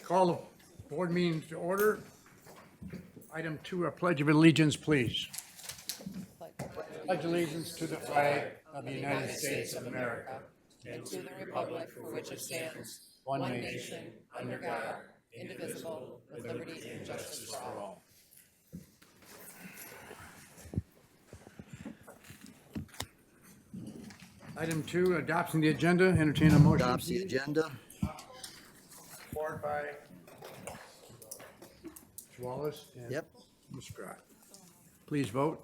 Call the board meeting to order. Item 2, a pledge of allegiance, please. Pledge allegiance to the flag of the United States of America and to the republic for which it stands, one nation, under God, indivisible, with liberty and justice for all. Item 2, adopting the agenda. Entertain a motion. Adopts the agenda. Support by Mr. Wallace and Yep. Ms. Scott. Please vote.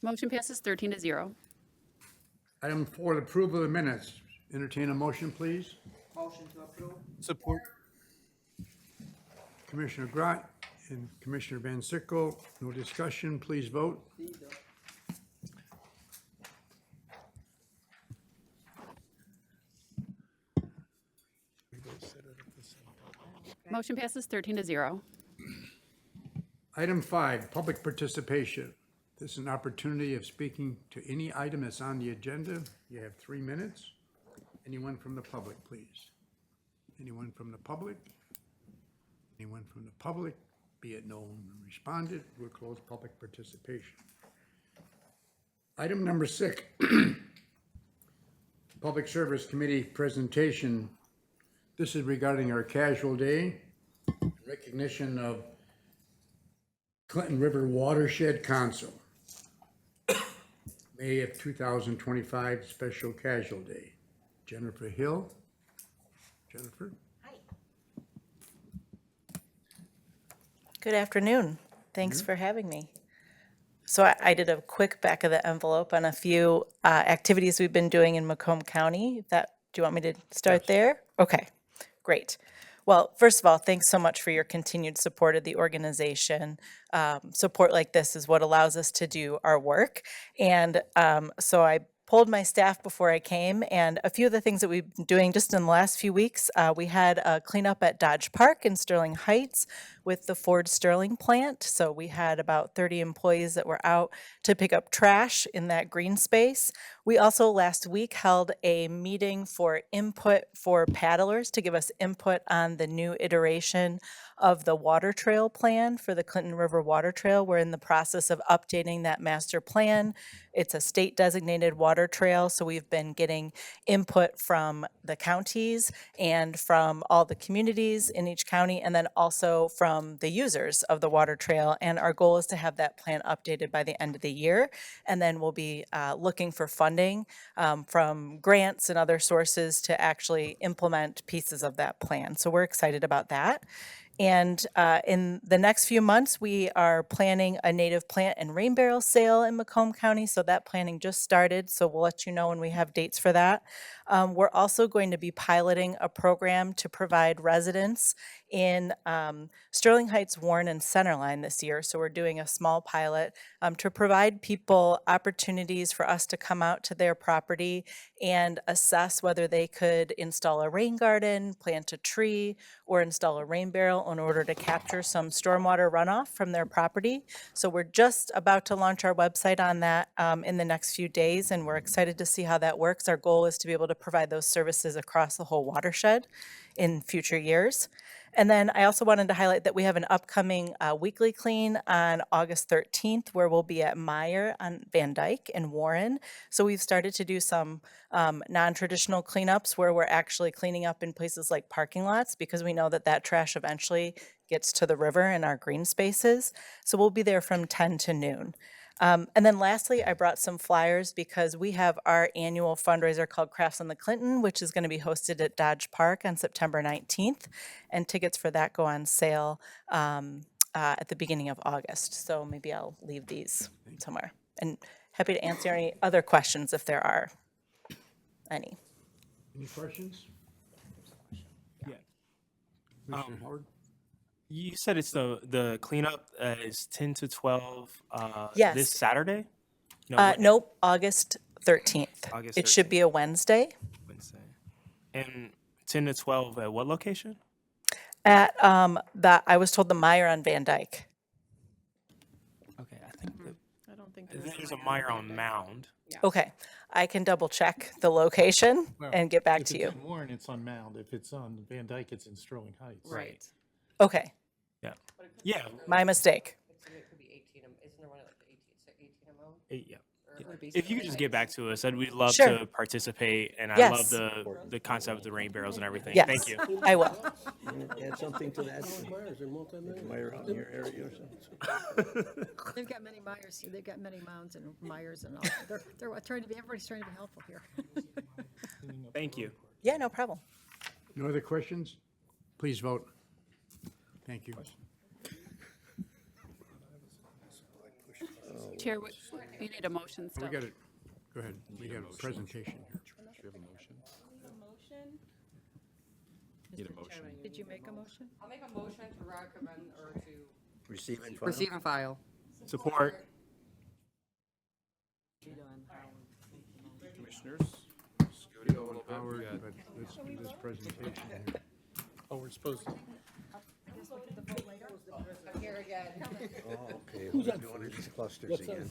Motion passes 13-0. Item 4, the approval of the minutes. Entertain a motion, please. Motion to approve. Support. Commissioner Grott and Commissioner Van Sickle. No discussion. Please vote. Motion passes 13-0. Item 5, public participation. This is an opportunity of speaking to any item that's on the agenda. You have 3 minutes. Anyone from the public, please? Anyone from the public? Anyone from the public? Be it no one responded, we'll close public participation. Item number 6, Public Service Committee presentation. This is regarding our casual day, recognition of Clinton River Watershed Council, May of 2025 Special Casual Day. Jennifer Hill. Jennifer? Good afternoon. Thanks for having me. So I did a quick back of the envelope on a few activities we've been doing in Macomb County. Do you want me to start there? Okay, great. Well, first of all, thanks so much for your continued support of the organization. Support like this is what allows us to do our work. And so I polled my staff before I came, and a few of the things that we've been doing just in the last few weeks, we had a cleanup at Dodge Park in Sterling Heights with the Ford Sterling plant. So we had about 30 employees that were out to pick up trash in that green space. We also last week held a meeting for input for paddlers to give us input on the new iteration of the water trail plan for the Clinton River Water Trail. We're in the process of updating that master plan. It's a state designated water trail, so we've been getting input from the counties and from all the communities in each county, and then also from the users of the water trail. And our goal is to have that plan updated by the end of the year. And then we'll be looking for funding from grants and other sources to actually implement pieces of that plan. So we're excited about that. And in the next few months, we are planning a native plant and rain barrel sale in Macomb County. So that planning just started. So we'll let you know when we have dates for that. We're also going to be piloting a program to provide residents in Sterling Heights, Warren, and Centerline this year. So we're doing a small pilot to provide people opportunities for us to come out to their property and assess whether they could install a rain garden, plant a tree, or install a rain barrel in order to capture some stormwater runoff from their property. So we're just about to launch our website on that in the next few days, and we're excited to see how that works. Our goal is to be able to provide those services across the whole watershed in future years. And then I also wanted to highlight that we have an upcoming weekly clean on August 13th, where we'll be at Meyer on Van Dyke and Warren. So we've started to do some non-traditional cleanups where we're actually cleaning up in places like parking lots, because we know that that trash eventually gets to the river in our green spaces. So we'll be there from 10 to noon. And then lastly, I brought some flyers because we have our annual fundraiser called Crafts on the Clinton, which is going to be hosted at Dodge Park on September 19th. And tickets for that go on sale at the beginning of August. So maybe I'll leave these somewhere. And happy to answer any other questions if there are any. Any questions? Yeah. Commissioner Howard? You said it's the cleanup is 10 to 12 Yes. this Saturday? No, Nope, August 13th. August It should be a Wednesday. Wednesday. And 10 to 12 at what location? At I was told the Meyer on Van Dyke. Okay, I think that I don't think there's There's a mire on Mound. Okay, I can double check the location Well, and get back if to it's you. in Warren, it's on Mound. If it's on Van Dyke, it's in Sterling Heights. right. Okay, Yeah. Yeah. my mistake. It could be 18, isn't there one at 18 amount? Yeah. It would be If you could just get back to us, we'd love Sure. to participate, and I Yes. love the concept of the rain barrels and everything. Yes, Thank you. I will. Add something to that. Meyer out in your area or something. They've got many mires, they've got many mounds and mires and all. They're trying to be, everybody's trying to be helpful here. Thank you. Yeah, no problem. No other questions? Please vote. Thank you. Chair, you need a motion We still. got it. Go ahead. We have a presentation here. Did you make a motion? I'll make a motion to recommend or to Receive and file. receive and file. Support. Commissioners, Howard, but let's do this presentation here. Oh, we're supposed to. Here again. Oh, okay. Who's doing these clusters again?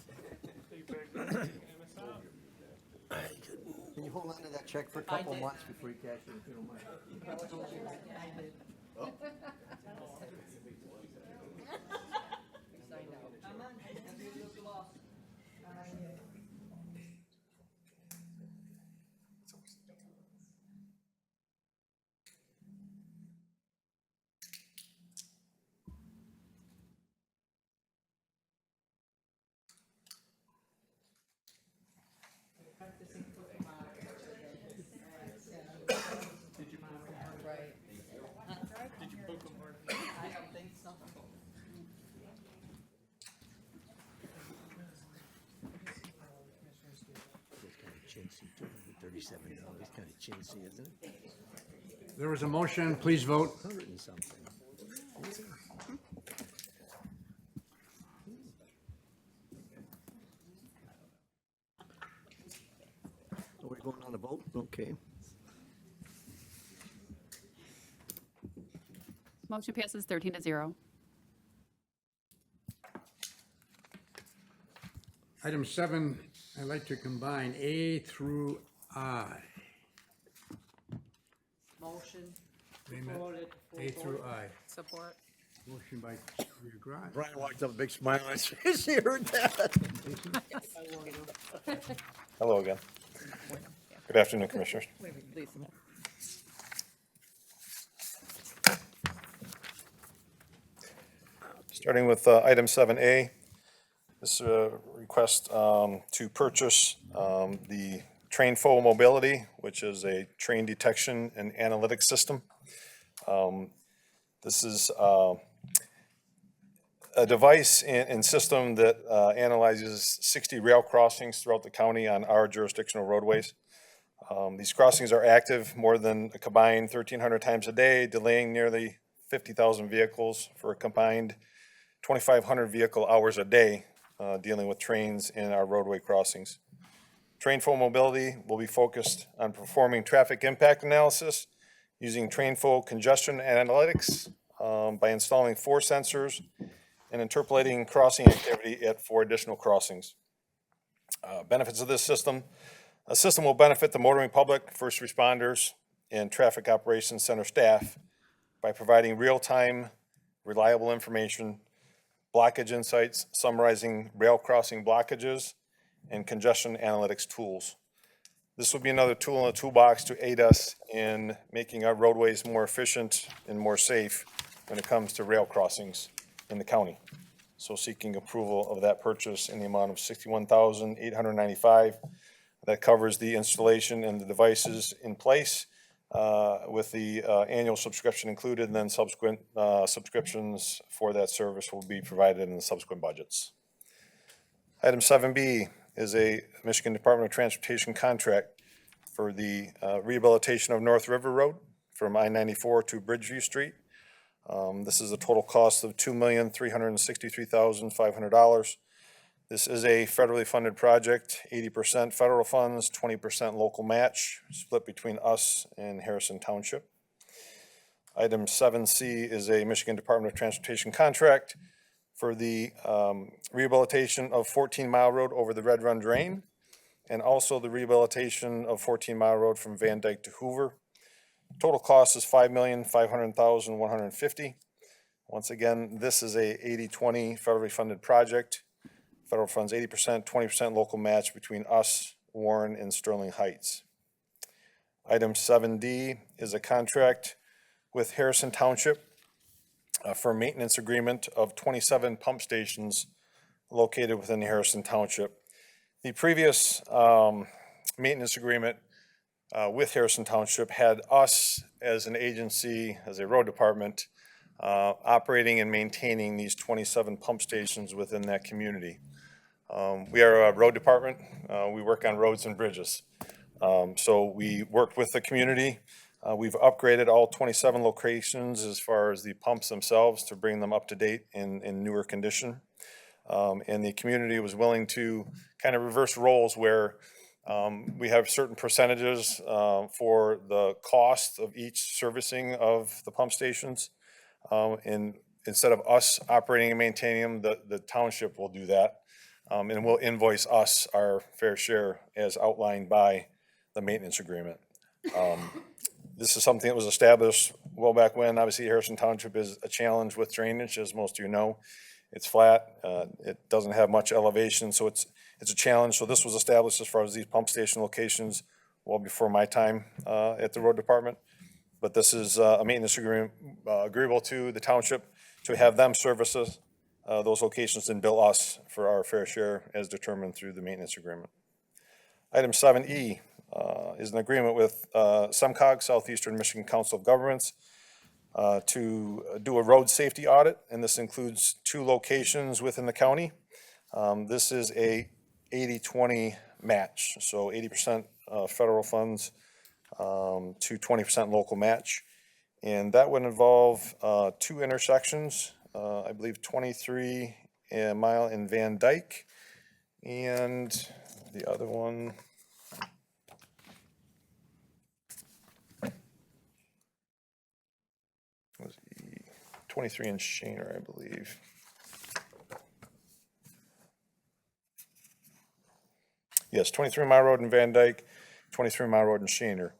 Can you hold on to that check for a couple months before you cash it, if you don't mind? It's kind of chintzy, $237. Kind of chintzy, isn't it? There was a motion. Please vote. 100 and something. Are we going on a vote? Okay. Motion passes 13-0. Item 7, I'd like to combine A through I. Motion. Wait a minute. A through I. Support. Motion by Grigot. Brian walked up, a big smile on his face. He heard that. hello again. Good afternoon, Commissioners. Starting with item 7A, this request to purchase the TRAINFO mobility, which is a train detection and analytics system. This is a device and system that analyzes 60 rail crossings throughout the county on our jurisdictional roadways. These crossings are active more than a combined 1,300 times a day, delaying nearly 50,000 vehicles for a combined 2,500 vehicle hours a day dealing with trains in our roadway crossings. TRAINFO mobility will be focused on performing traffic impact analysis using TRAINFO congestion analytics by installing 4 sensors and interpolating crossing activity at 4 additional crossings. Benefits of this system. A system will benefit the motoring public, first responders, and traffic operations center staff by providing real-time, reliable information, blockage insights, summarizing rail crossing blockages, and congestion analytics tools. This will be another tool in the toolbox to aid us in making our roadways more efficient and more safe when it comes to rail crossings in the county. So seeking approval of that purchase in the amount of $61,895. That covers the installation and the devices in place with the annual subscription included, and then subsequent subscriptions for that service will be provided in the subsequent budgets. Item 7B is a Michigan Department of Transportation contract for the rehabilitation of North River Road from I-94 to Bridgeview Street. This is a total cost of $2,363,500. This is a federally funded project, 80% federal funds, 20% local match, split between us and Harrison Township. Item 7C is a Michigan Department of Transportation contract for the rehabilitation of 14 Mile Road over the Red Run Drain, and also the rehabilitation of 14 Mile Road from Van Dyke to Hoover. Total cost is $5,500,150. Once again, this is a 80-20 federally funded project. Federal funds 80%, 20% local match between us, Warren, and Sterling Heights. Item 7D is a contract with Harrison Township for a maintenance agreement of 27 pump stations located within the Harrison Township. The previous maintenance agreement with Harrison Township had us as an agency, as a road department, operating and maintaining these 27 pump stations within that community. We are a road department. We work on roads and bridges. So we worked with the community. We've upgraded all 27 locations as far as the pumps themselves to bring them up to date in newer condition. And the community was willing to kind of reverse roles where we have certain percentages for the cost of each servicing of the pump stations. And instead of us operating and maintaining them, the township will do that. And will invoice us our fair share as outlined by the maintenance agreement. This is something that was established well back when. Obviously, Harrison Township is a challenge with drainage, as most of you know. It's flat, it doesn't have much elevation, so it's a challenge. So this was established as far as these pump station locations well before my time at the road department. But this is a maintenance agreement agreeable to the township to have them service us, those locations and bill us for our fair share as determined through the maintenance agreement. Item 7E is an agreement with SEMCOG, Southeastern Michigan Council of Governments, to do a road safety audit, and this includes 2 locations within the county. This is a 80-20 match, so 80% federal funds to 20% local match. And that would involve 2 intersections, I believe 23 Mile in Van Dyke, and the other one was 23 in Shaner, I believe. Yes, 23 Mile Road in Van Dyke, 23 Mile Road in Shaner.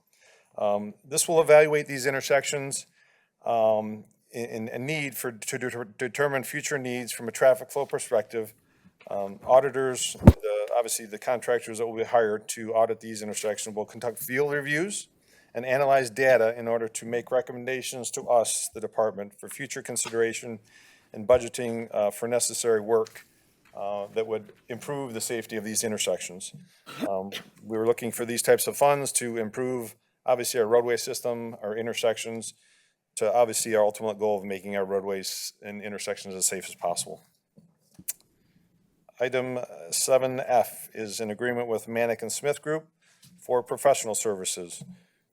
This will evaluate these intersections in need to determine future needs from a traffic flow perspective. Auditors, obviously the contractors that will be hired to audit these intersections will conduct field reviews and analyze data in order to make recommendations to us, the department, for future consideration and budgeting for necessary work that would improve the safety of these intersections. We were looking for these types of funds to improve, obviously, our roadway system, our intersections, to obviously our ultimate goal of making our roadways and intersections as safe as possible. Item 7F is an agreement with Manick and Smith Group for professional services.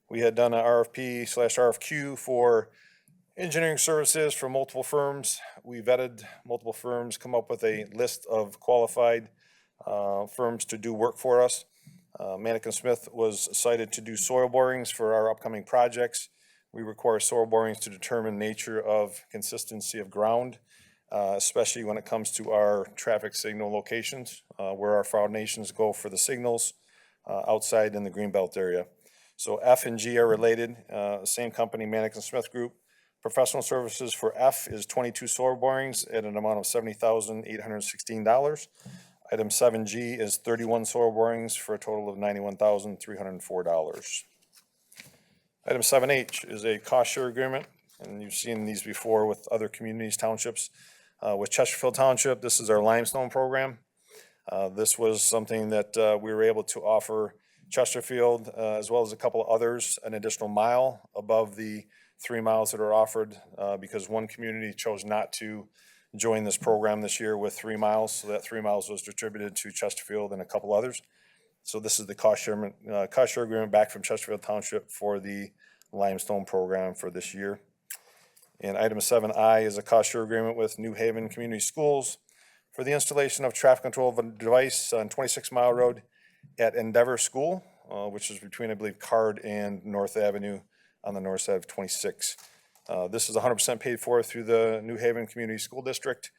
We had done an RFP/RFQ for engineering services for multiple firms. We vetted multiple firms, come up with a list of qualified firms to do work for us. Manick and Smith was cited to do soil borings for our upcoming projects. We require soil borings to determine nature of consistency of ground, especially when it comes to our traffic signal locations, where our foundations go for the signals outside in the Greenbelt area. So F and G are related, same company, Manick and Smith Group. Professional services for F is 22 soil borings at an amount of $70,816. Item 7G is 31 soil borings for a total of $91,304. Item 7H is a cost share agreement, and you've seen these before with other communities, townships. With Chesterfield Township, this is our limestone program. This was something that we were able to offer Chesterfield, as well as a couple of others, an additional mile above the 3 miles that are offered, because one community chose not to join this program this year with 3 miles, so that 3 miles was distributed to Chesterfield and a couple others. So this is the cost share agreement back from Chesterfield Township for the limestone program for this year. And item 7I is a cost share agreement with New Haven Community Schools for the installation of traffic control device on 26 Mile Road at Endeavor School, which is between, I believe, Card and North Avenue on the north side of 26. This is 100% paid for through the New Haven Community School District,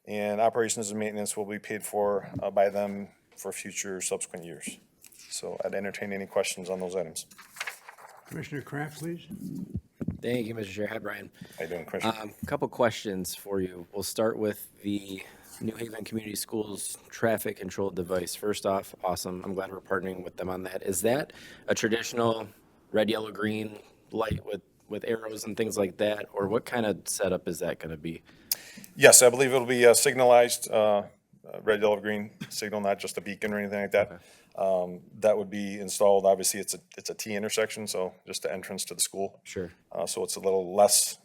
and operations and maintenance will be paid for by them for future subsequent years. So I'd entertain any questions on those items. Commissioner Kraft, please. Thank you, Mr. Chair. Hi, Brian. How you doing, Commissioner? Couple questions for you. We'll start with the New Haven Community Schools traffic control device. First off, awesome. I'm glad we're partnering with them on that. Is that a traditional red, yellow, green light with arrows and things like that? Or what kind of setup is that going to be? Yes, I believe it'll be signalized, red, yellow, green signal, not just a beacon or anything like that. That would be installed. Obviously, it's a T intersection, so just the entrance to the school. Sure. So it's a little less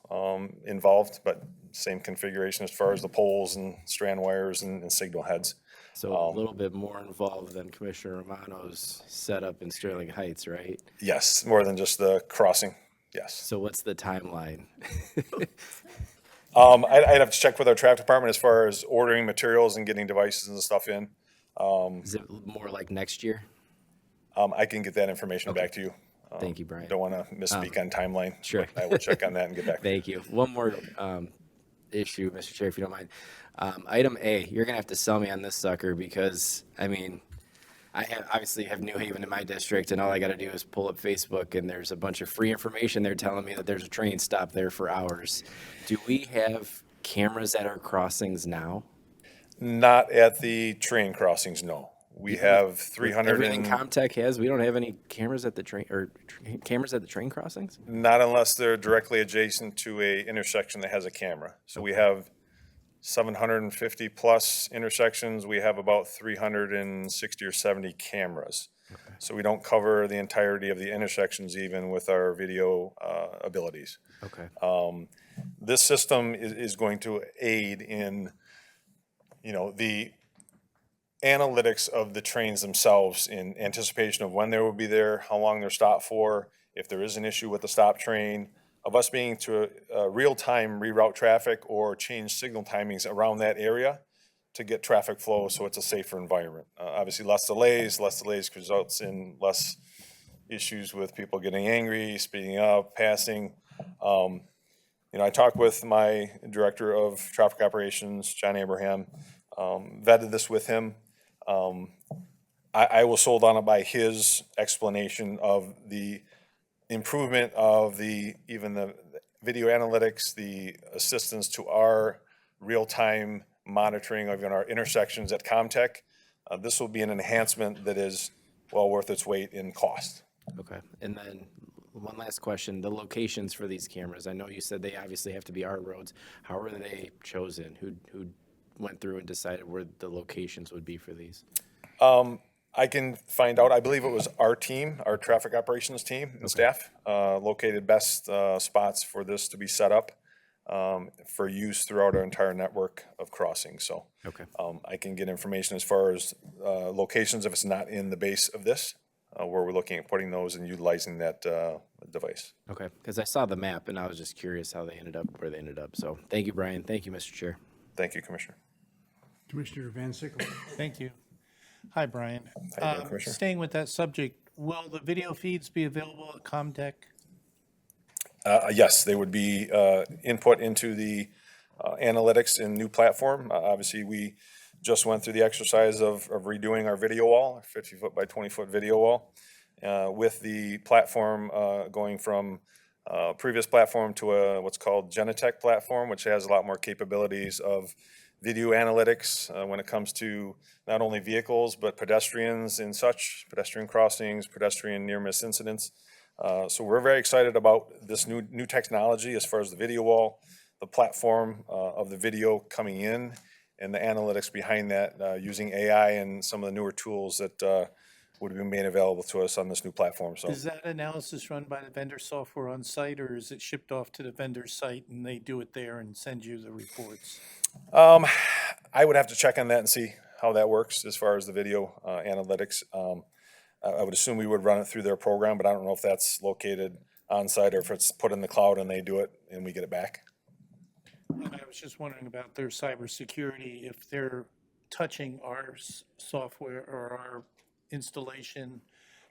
involved, but same configuration as far as the poles and strand wires and signal heads. So a little bit more involved than Commissioner Romano's setup in Sterling Heights, right? Yes, more than just the crossing. Yes. So what's the timeline? I'd have to check with our traffic department as far as ordering materials and getting devices and stuff in. Is it more like next year? I can get that information back to you. Thank you, Brian. Don't want to misspeak on timeline. Sure. but I will check on that and get back. Thank you. One more issue, Mr. Chair, if you don't mind. Item A, you're going to have to sell me on this sucker because, I mean, obviously have New Haven in my district, and all I got to do is pull up Facebook, and there's a bunch of free information there telling me that there's a train stop there for hours. Do we have cameras at our crossings now? Not at the train crossings, no. We have 300 Everything and, Comtech has, we don't have any cameras at the train, or cameras at the train crossings? not unless they're directly adjacent to a intersection that has a camera. So we have 750 plus intersections. We have about 360 or 70 cameras. So we don't cover the entirety of the intersections even with our video abilities. Okay. This system is going to aid in, the analytics of the trains themselves in anticipation of when they will be there, how long they're stopped for, if there is an issue with the stop train, of us being to real-time reroute traffic or change signal timings around that area to get traffic flow so it's a safer environment. Obviously, less delays results in less issues with people getting angry, speeding up, passing. I talked with my director of traffic operations, John Abraham, vetted this with him. I was sold on it by his explanation of the improvement of even the video analytics, the assistance to our real-time monitoring of our intersections at Comtech. This will be an enhancement that is well worth its weight in cost. Okay. And then one last question, the locations for these cameras. I know you said they obviously have to be our roads. How were they chosen? Who went through and decided where the locations would be for these? I can find out. I believe it was our team, our traffic operations team and staff, located best spots for this to be set up for use throughout our entire network of crossings. So Okay. I can get information as far as locations if it's not in the base of this, where we're looking at putting those and utilizing that device. Okay. Because I saw the map and I was just curious how they ended up where they ended up. So thank you, Brian. Thank you, Mr. Chair. Thank you, Commissioner. Commissioner Van Sickle. Thank you. Hi, Brian. How you doing, Commissioner? Staying with that subject, will the video feeds be available at Comtech? Yes, they would be input into the analytics and new platform. Obviously, we just went through the exercise of redoing our video wall, our 50-foot by 20-foot video wall, with the platform going from previous platform to what's called Genetech platform, which has a lot more capabilities of video analytics when it comes to not only vehicles, but pedestrians and such, pedestrian crossings, pedestrian near-miss incidents. So we're very excited about this new technology as far as the video wall, the platform of the video coming in, and the analytics behind that using AI and some of the newer tools that would be made available to us on this new platform. So Is that analysis run by the vendor software on site, or is it shipped off to the vendor's site and they do it there and send you the reports? I would have to check on that and see how that works as far as the video analytics. I would assume we would run it through their program, but I don't know if that's located on site or if it's put in the cloud and they do it and we get it back. And I was just wondering about their cybersecurity, if they're touching our software or our installation,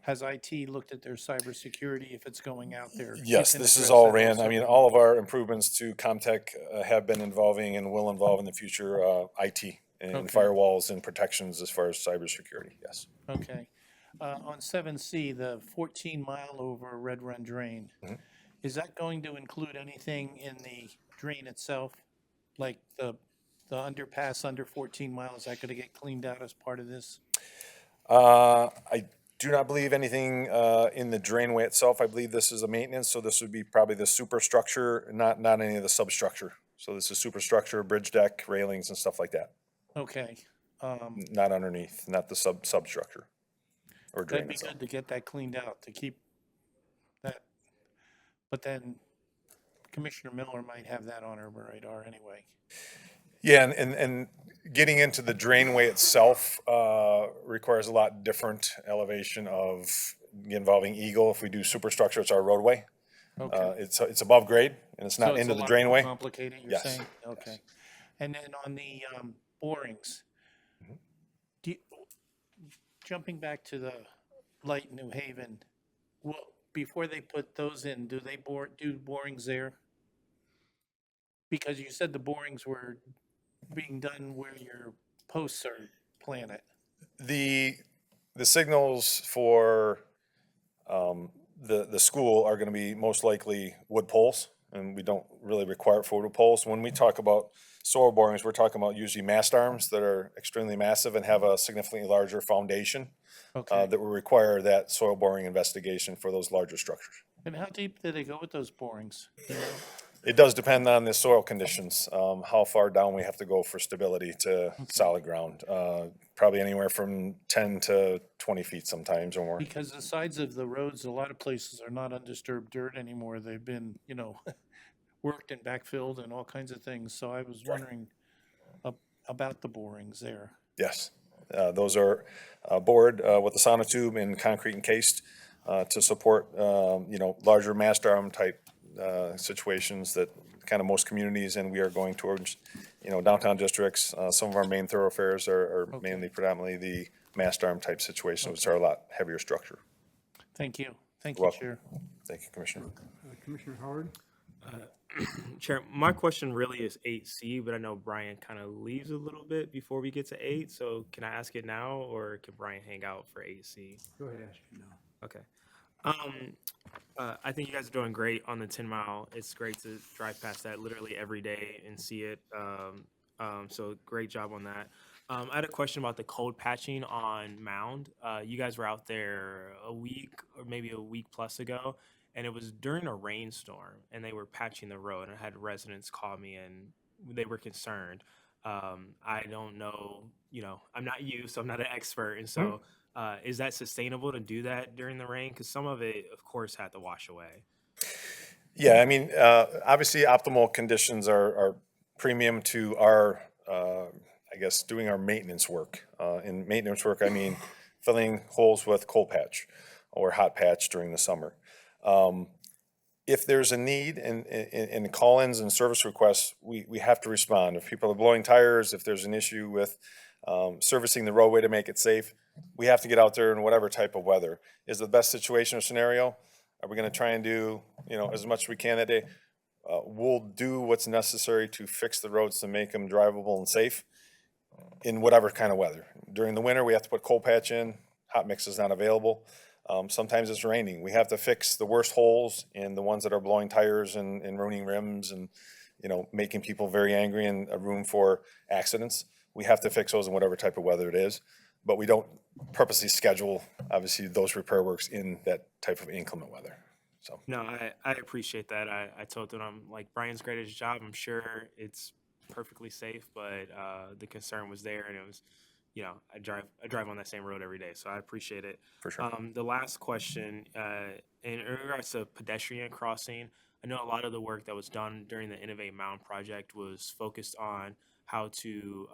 Has IT looked at their cybersecurity if it's going out there? You Yes, can this is address all that ran, also I mean, in- all of our improvements to Comtech have been involving and will involve in the future IT and Okay. firewalls and protections as far as cybersecurity, yes. Okay. On 7C, the 14-mile over Red Run Drain, is that going to include anything in the drain itself? Like the underpass under 14 miles, is that going to get cleaned out as part of this? I do not believe anything in the drainway itself. I believe this is a maintenance, so this would be probably the superstructure, not any of the substructure. So this is superstructure, bridge deck, railings and stuff like that. Okay. Not underneath, not the substructure or drain That'd be itself. good to get that cleaned out, to keep that. But then Commissioner Miller might have that on her radar anyway. Yeah, and getting into the drainway itself requires a lot different elevation of involving Eagle. If we do superstructure, it's our roadway. Okay. It's above grade and it's So not it's into a the lot more drainway. complicated, you're Yes, saying? Okay. And then on the borings, do you, jumping back to the light in New Haven, well, before they put those in, do they do borings there? Because you said the borings were being done where your posts are planted. The signals for the school are gonna be most likely wood poles, and we don't really require photo poles. When we talk about soil borings, we're talking about usually mast arms that are extremely massive and have a significantly larger foundation Okay. that will require that soil boring investigation for those larger structures. And how deep do they go with those borings? You know? It does depend on the soil conditions, how far down we have to go for stability to solid ground. Probably anywhere from 10 to 20 feet sometimes or more. Because the sides of the roads, a lot of places are not undisturbed dirt anymore. They've been, worked and backfilled and all kinds of things. So I was wondering about the borings there. Yes, those are bored with a sonotube and concrete encased to support, larger mast arm type situations that kind of most communities, and we are going towards, downtown districts. Some of our main thoroughfares are mainly predominantly the mast arm type situations, which are a lot heavier structure. Thank you. Thank You're you, welcome. Chair. Thank you, Commissioner. Commissioner Howard? Chair, my question really is 8C, but I know Brian kind of leaves a little bit before we get to 8. So can I ask it now, or can Brian hang out for 8C? Go ahead, ask you now. Okay. I think you guys are doing great on the 10-mile. It's great to drive past that literally every day and see it. So great job on that. I had a question about the cold patching on Mound. You guys were out there a week or maybe a week plus ago, and it was during a rainstorm, and they were patching the road. And I had residents call me, and they were concerned. I don't know, I'm not you, so I'm not an expert, and so. Is that sustainable to do that during the rain? Because some of it, of course, had to wash away. Yeah, I mean, obviously optimal conditions are premium to our, doing our maintenance work. In maintenance work, I mean, filling holes with cold patch or hot patch during the summer. If there's a need in call-ins and service requests, we have to respond. If people are blowing tires, if there's an issue with servicing the roadway to make it safe, we have to get out there in whatever type of weather. Is the best situation or scenario? Are we going to try and do, as much as we can that day? We'll do what's necessary to fix the roads to make them drivable and safe in whatever kind of weather. During the winter, we have to put cold patch in. Hot mix is not available. Sometimes it's raining. We have to fix the worst holes and the ones that are blowing tires and ruining rims and, making people very angry and a room for accidents. We have to fix those in whatever type of weather it is, but we don't purposely schedule, obviously, those repair works in that type of inclement weather. So No, I appreciate that. I told them, I'm like, Brian's great at his job. I'm sure it's perfectly safe, but the concern was there, and it was, I drive on that same road every day, so I appreciate it. for sure. The last question, in regards to pedestrian crossing, I know a lot of the work that was done during the Innovate Mound project was focused on how to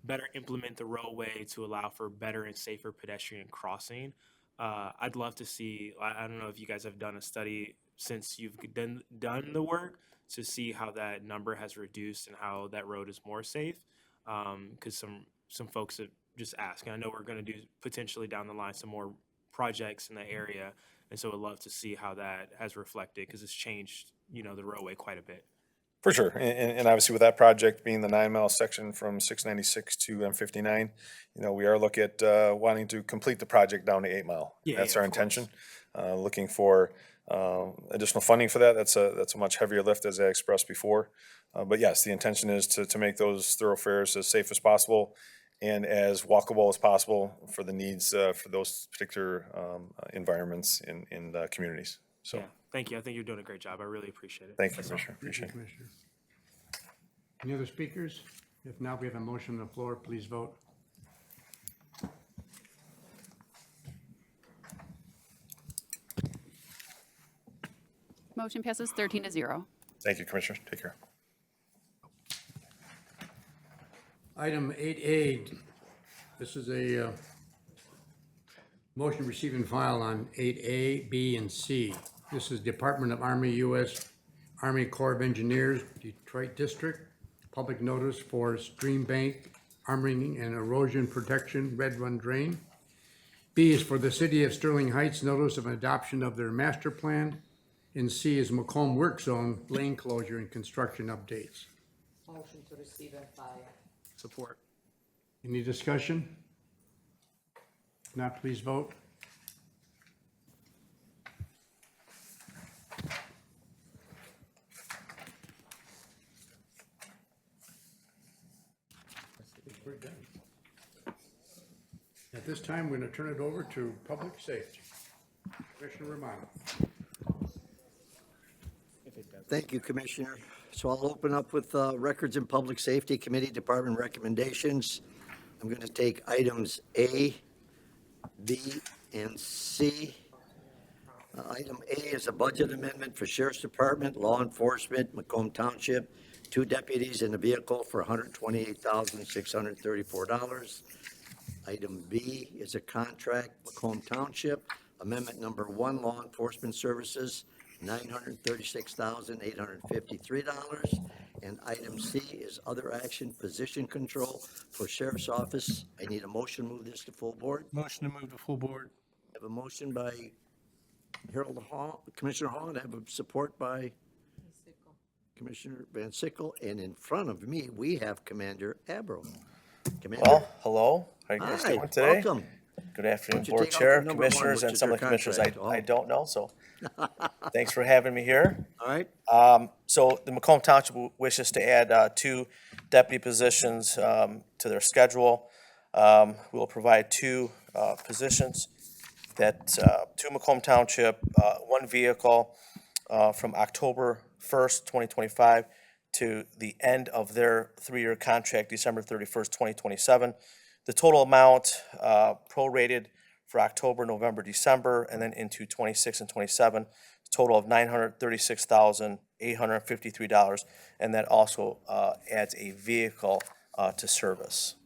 better implement the roadway to allow for better and safer pedestrian crossing. I'd love to see, I don't know if you guys have done a study since you've done the work to see how that number has reduced and how that road is more safe. Because some folks have just asked, and I know we're going to do potentially down the line some more projects in the area. And so I'd love to see how that has reflected, because it's changed, you know, the roadway quite a bit. For sure, and obviously with that project being the 9-mile section from 696 to M59, you know, we are looking at wanting to complete the project down to 8-mile. Yeah, That's yeah, our of course. intention. Looking for additional funding for that. That's a much heavier lift, as I expressed before. But yes, the intention is to make those thoroughfares as safe as possible and as walkable as possible for the needs for those particular environments in the communities. So, Yeah, thank you. I think you're doing a great job. I really appreciate it. thank you, That's all. Commissioner. Appreciate it. Commissioner. Any other speakers? If not, we have a motion on the floor. Please vote. Motion passes 13-0. Thank you, Commissioner. Take care. Item 8A, this is a motion receive and file on 8A, B, and C. This is Department of Army, U.S. Army Corps of Engineers, Detroit District, public notice for stream bank arming and erosion protection, Red Run Drain. B is for the City of Sterling Heights, notice of adoption of their master plan. And C is Macomb Work Zone, lane closure and construction updates. Motion to receive and file. Support. Any discussion? If not, please vote. At this time, we're going to turn it over to Public Safety. Commissioner Romano. Thank you, Commissioner. So I'll open up with Records and Public Safety Committee Department recommendations. I'm going to take items A, B, and C. Item A is a budget amendment for Sheriff's Department, Law Enforcement, Macomb Township, 2 deputies in a vehicle for $128,634. Item B is a contract, Macomb Township, Amendment Number 1, Law Enforcement Services, $936,853. And item C is other action, position control for Sheriff's Office. I need a motion to move this to full board. Motion to move to full board. I have a motion by Harold Hall, Commissioner Hall, and I have a support by Commissioner Van Sickle. And in front of me, we have Commander Abro. Commander, Well, hello. How are you guys hi, doing today? welcome. Good afternoon, Why don't you Board take out Chair, the number one, Commissioners, which and is some your of the Commissioners contract? I don't know, so thanks for having me here. All right, So the Macomb Township wishes to add 2 deputy positions to their schedule. We'll provide 2 positions that to Macomb Township, 1 vehicle from October 1st, 2025 to the end of their 3-year contract, December 31st, 2027. The total amount prorated for October, November, December, and then into 26 and 27, total of $936,853, and that also adds a vehicle to service.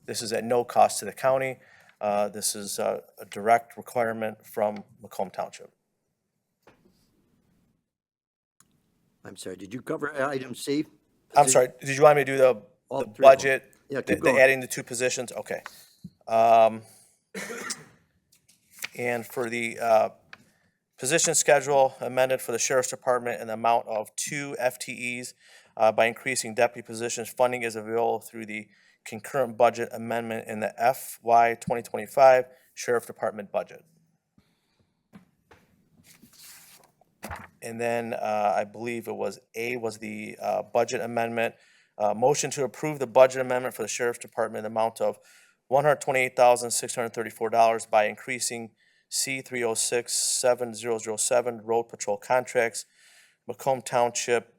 This is at no cost to the county. This is a direct requirement from Macomb Township. I'm sorry, did you cover item C? I'm sorry, did you want me to do All the 3 of them. budget? Yeah, keep the going. adding the 2 positions? Okay. And for the position schedule amended for the Sheriff's Department in the amount of 2 FTEs by increasing deputy positions, funding is available through the concurrent budget amendment in the FY 2025 Sheriff Department budget. And then I believe it was A was the budget amendment. Motion to approve the budget amendment for the Sheriff's Department in the amount of $128,634 by increasing C-306-7007 road patrol contracts, Macomb Township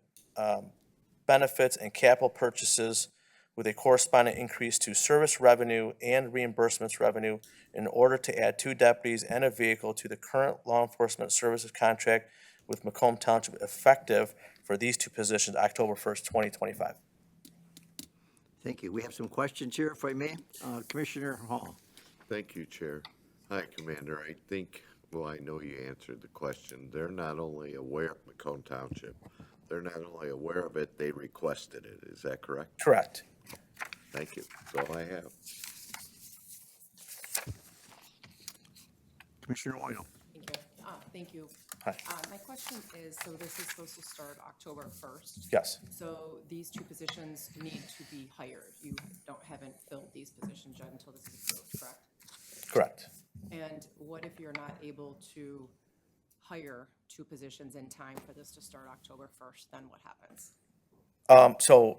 benefits and capital purchases with a corresponding increase to service revenue and reimbursements revenue in order to add 2 deputies and a vehicle to the current law enforcement services contract with Macomb Township effective for these 2 positions, October 1st, 2025. Thank you. We have some questions here, if I may. Commissioner Hall. Thank you, Chair. Hi, Commander. I think, well, I know you answered the question. They're not only aware, Macomb Township, they're not only aware of it, they requested it. Is that correct? Correct. Thank you. That's all I have. Commissioner Oyl. Thank you. Thank you. Hi. My question is, so this is supposed to start October 1st. Yes. So these two positions need to be hired. You haven't filled these positions yet until this is approved, correct? Correct. And what if you're not able to hire two positions in time for this to start October 1st? Then what happens? So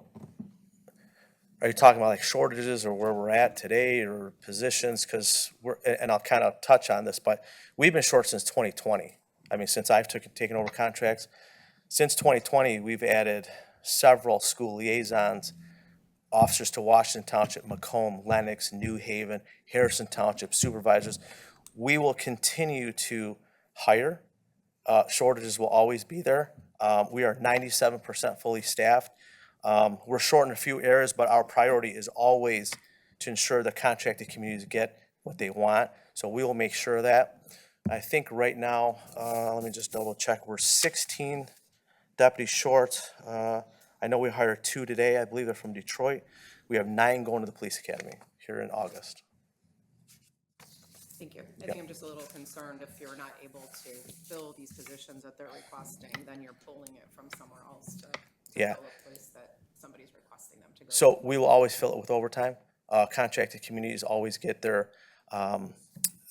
are you talking about like shortages or where we're at today or positions? Because and I'll kind of touch on this, but we've been short since 2020. I mean, since I've taken over contracts, since 2020, we've added several school liaisons, officers to Washington Township, Macomb, Lenox, New Haven, Harrison Township, supervisors. We will continue to hire. Shortages will always be there. We are 97% fully staffed. We're short in a few areas, but our priority is always to ensure the contracted communities get what they want. So we will make sure of that. I think right now, let me just double check, we're 16 deputies short. I know we hired 2 today. I believe they're from Detroit. We have 9 going to the police academy here in August. Thank you. I think I'm just a little concerned if you're not able to fill these positions that they're requesting, then you're pulling it from somewhere else to Yeah. fill a place that somebody's requesting them to go. So we will always fill it with overtime. Contracted communities always get their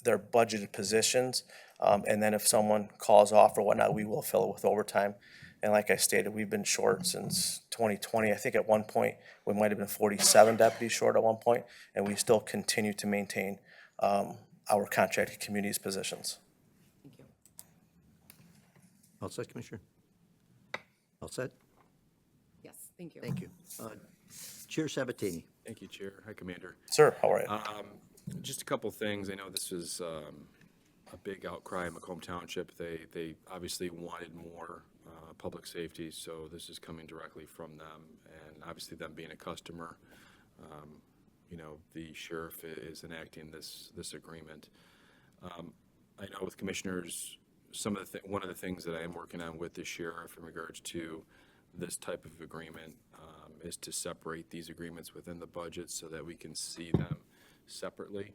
budgeted positions. And then if someone calls off or whatnot, we will fill it with overtime. And like I stated, we've been short since 2020. I think at one point, we might have been 47 deputies short at one point, and we still continue to maintain our contracted communities positions. Thank you. All set, Commissioner? All set? Yes, thank you. Thank you. Chair Sabatini. Thank you, Chair. Hi, Commander. Sir, how are you? Just a couple things. I know this was a big outcry in Macomb Township. They obviously wanted more public safety, so this is coming directly from them. And obviously them being a customer, you know, the sheriff is enacting this agreement. I know with commissioners, one of the things that I am working on with the sheriff in regards to this type of agreement is to separate these agreements within the budget so that we can see them separately.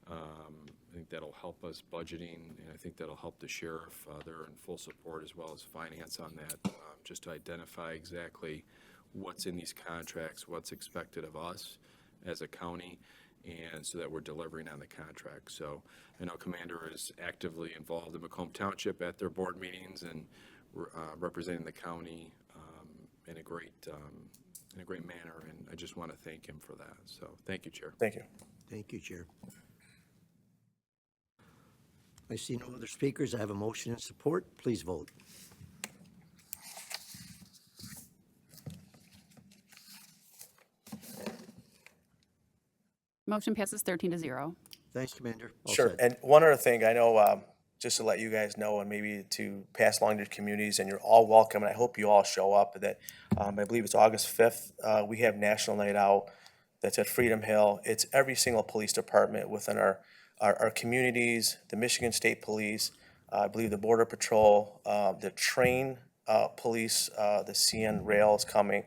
I think that'll help us budgeting, and I think that'll help the sheriff. They're in full support as well as finance on that, just to identify exactly what's in these contracts, what's expected of us as a county, and so that we're delivering on the contract. So I know Commander is actively involved in Macomb Township at their board meetings and representing the county in a great manner, and I just want to thank him for that. So thank you, Chair. Thank you. Thank you, Chair. I see no other speakers. I have a motion in support. Please vote. Motion passes 13-0. Thanks, Commander. All Sure. set. And one other thing, I know, just to let you guys know and maybe to pass along to your communities, and you're all welcome, and I hope you all show up, that I believe it's August 5th. We have National Night Out that's at Freedom Hill. It's every single police department within our communities, the Michigan State Police, I believe the Border Patrol, the train police, the CN Rail is coming.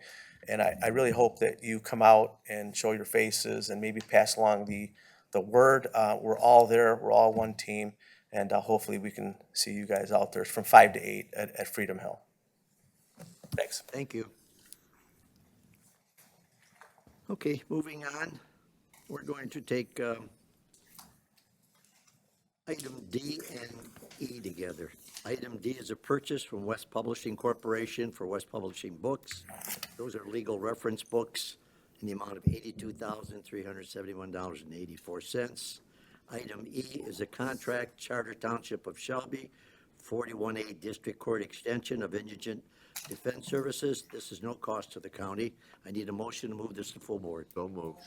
And I really hope that you come out and show your faces and maybe pass along the word. We're all there. We're all one team. And hopefully we can see you guys out there from 5 to 8 at Freedom Hill. Thanks. Thank you. Okay, moving on. We're going to take item D and E together. Item D is a purchase from West Publishing Corporation for West Publishing books. Those are legal reference books in the amount of $82,371.84. Item E is a contract, Charter Township of Shelby, 41A District Court Extension of Indigent Defense Services. This is no cost to the county. I need a motion to move this to full board. So moved.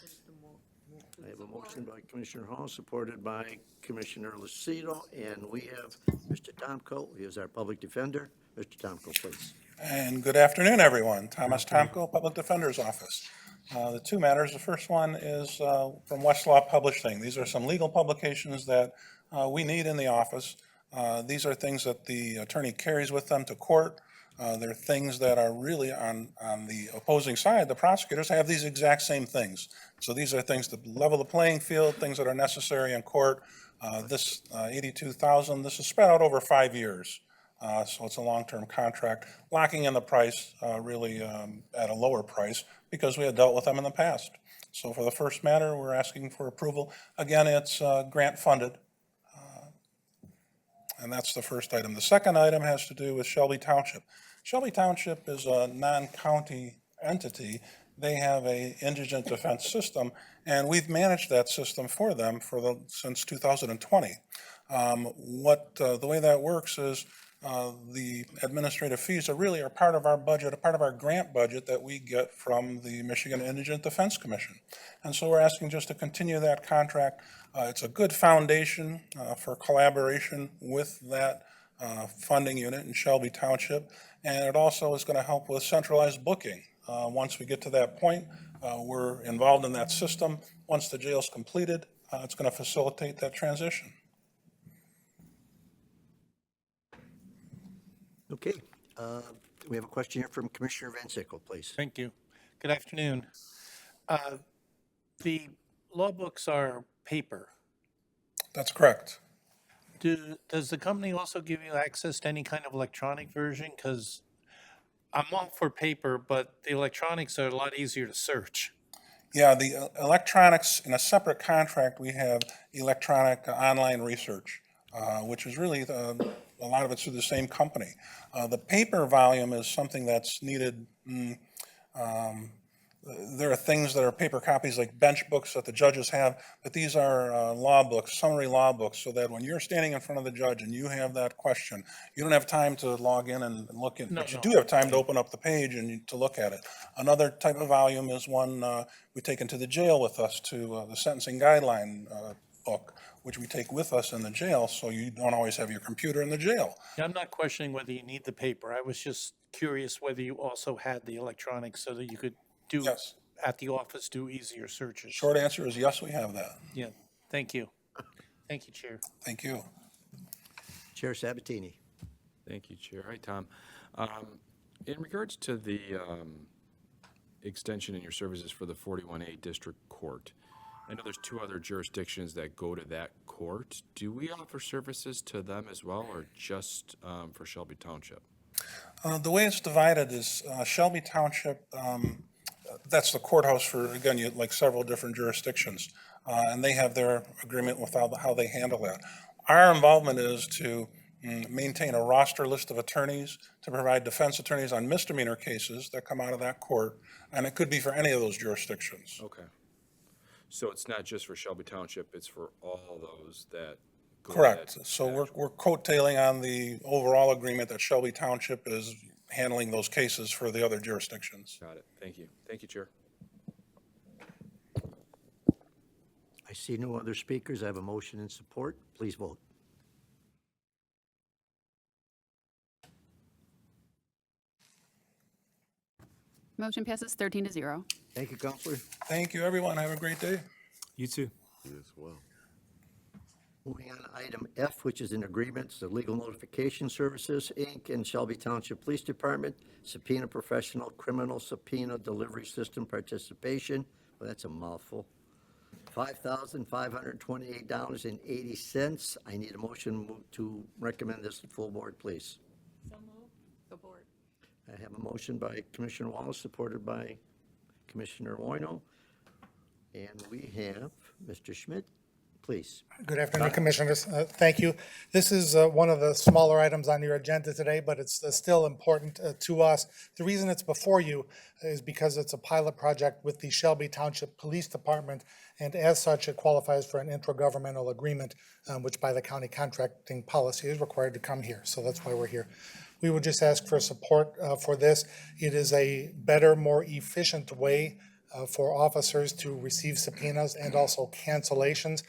I have a motion by Commissioner Hall, supported by Commissioner Lucido, and we have Mr. Tomko. He is our public defender. Mr. Tomko, please. And good afternoon, everyone. Thomas Tomko, Public Defender's Office. The two matters. The first one is from Westlaw Publishing. These are some legal publications that we need in the office. These are things that the attorney carries with them to court. There are things that are really on the opposing side. The prosecutors have these exact same things. So these are things that level the playing field, things that are necessary in court. This 82,000, this is spread out over 5 years. So it's a long-term contract, locking in the price really at a lower price because we had dealt with them in the past. So for the first matter, we're asking for approval. Again, it's grant funded. And that's the first item. The second item has to do with Shelby Township. Shelby Township is a non-county entity. They have a indigent defense system, and we've managed that system for them since 2020. The way that works is the administrative fees are part of our budget, a part of our grant budget that we get from the Michigan Indigent Defense Commission. And so we're asking just to continue that contract. It's a good foundation for collaboration with that funding unit in Shelby Township. And it also is going to help with centralized booking. Once we get to that point, we're involved in that system. Once the jail's completed, it's going to facilitate that transition. Okay, we have a question here from Commissioner Van Sickle, please. Thank you. Good afternoon. The law books are paper. That's correct. Does the company also give you access to any kind of electronic version? Because I'm all for paper, but the electronics are a lot easier to search. Yeah, the electronics, in a separate contract, we have electronic online research, which is really, a lot of it's through the same company. The paper volume is something that's needed. There are things that are paper copies like bench books that the judges have, but these are law books, summary law books, so that when you're standing in front of the judge and you have that question, you don't have time to log in and look in, but you do have time to open up the page and to look at it. Another type of volume is one we take into the jail with us to the sentencing guideline book, which we take with us in the jail, so you don't always have your computer in the jail. Yeah, I'm not questioning whether you need the paper. I was just curious whether you also had the electronics so that you could Yes. at the office, do easier searches. Short answer is yes, we have that. Yeah, thank you. Thank you, Chair. Thank you. Chair Sabatini. Thank you, Chair. Hi, Tom. In regards to the extension in your services for the 41A District Court, I know there's 2 other jurisdictions that go to that court. Do we offer services to them as well, or just for Shelby Township? The way it's divided is Shelby Township, that's the courthouse for, again, like several different jurisdictions, and they have their agreement with how they handle that. Our involvement is to maintain a roster list of attorneys, to provide defense attorneys on misdemeanor cases that come out of that court, and it could be for any of those jurisdictions. Okay. So it's not just for Shelby Township, it's for all those that go to Correct. that- So we're coattailing on the overall agreement that Shelby Township is handling those cases for the other jurisdictions. Got it. Thank you. Thank you, Chair. I see no other speakers. I have a motion in support. Please vote. Motion passes 13-0. Thank you, Counselor. Thank you, everyone. Have a great day. You too. You as well. Moving on to item F, which is an agreement to Legal Notification Services, Inc. and Shelby Township Police Department, subpoena professional criminal subpoena delivery system participation. Well, that's a mouthful. $5,528.80. I need a motion to recommend this to full board, please. So move. Support. I have a motion by Commissioner Wallace, supported by Commissioner Woino. And we have Mr. Schmidt, please. Good afternoon, Commissioners. Thank you. This is one of the smaller items on your agenda today, but it's still important to us. The reason it's before you is because it's a pilot project with the Shelby Township Police Department, and as such, it qualifies for an intergovernmental agreement, which by the county contracting policy is required to come here. So that's why we're here. We would just ask for support for this. It is a better, more efficient way for officers to receive subpoenas and also cancellations.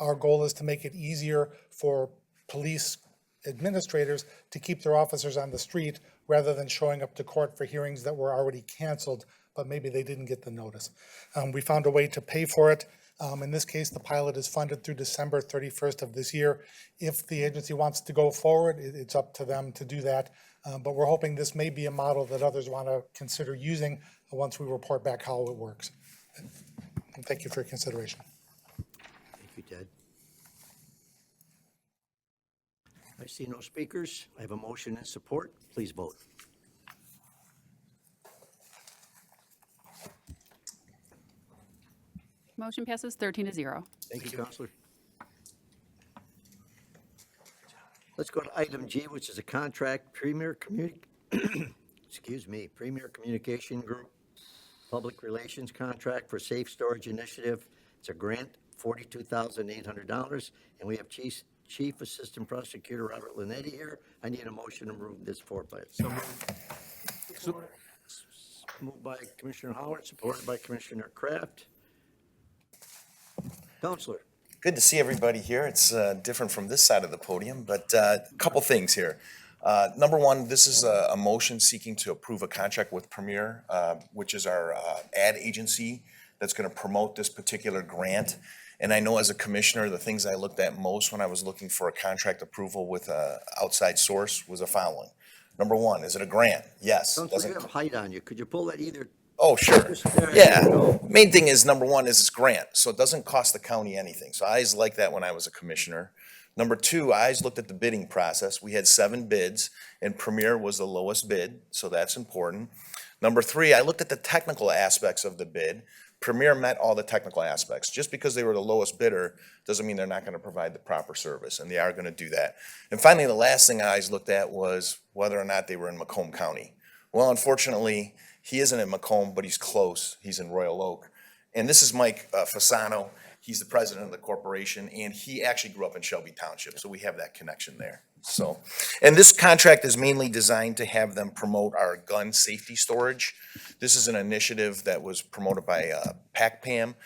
Our goal is to make it easier for police administrators to keep their officers on the street rather than showing up to court for hearings that were already canceled, but maybe they didn't get the notice. We found a way to pay for it. In this case, the pilot is funded through December 31st of this year. If the agency wants to go forward, it's up to them to do that. But we're hoping this may be a model that others want to consider using once we report back how it works. And thank you for your consideration. Thank you, Ted. I see no speakers. I have a motion and support. Please vote. Motion passes 13-0. Thank you, Counselor. Let's go to item G, which is a contract, Premier Communication Group, Public Relations Contract for Safe Storage Initiative. It's a grant, $42,800, and we have Chief Assistant Prosecutor Robert Linetti here. I need a motion to move this forward, please. Moved by Commissioner Howard, supported by Commissioner Kraft. Counselor. Good to see everybody here. It's different from this side of the podium, but a couple things here. Number one, this is a motion seeking to approve a contract with Premier, which is our ad agency that's going to promote this particular grant. And I know as a commissioner, the things I looked at most when I was looking for a contract approval with an outside source was the following. Number one, is it a grant? Yes. Counselor, you have height on you. Could you pull that either? Oh, sure. Yeah. Main thing is, number one, is it's grant, so it doesn't cost the county anything. So I always liked that when I was a commissioner. Number two, I always looked at the bidding process. We had 7 bids, and Premier was the lowest bid, so that's important. Number three, I looked at the technical aspects of the bid. Premier met all the technical aspects. Just because they were the lowest bidder doesn't mean they're not going to provide the proper service, and they are going to do that. And finally, the last thing I always looked at was whether or not they were in Macomb County. Well, unfortunately, he isn't in Macomb, but he's close. He's in Royal Oak. And this is Mike Fasano. He's the president of the corporation, and he actually grew up in Shelby Township, so we have that connection there. So, and this contract is mainly designed to have them promote our gun safety storage. This is an initiative that was promoted by PACPAM.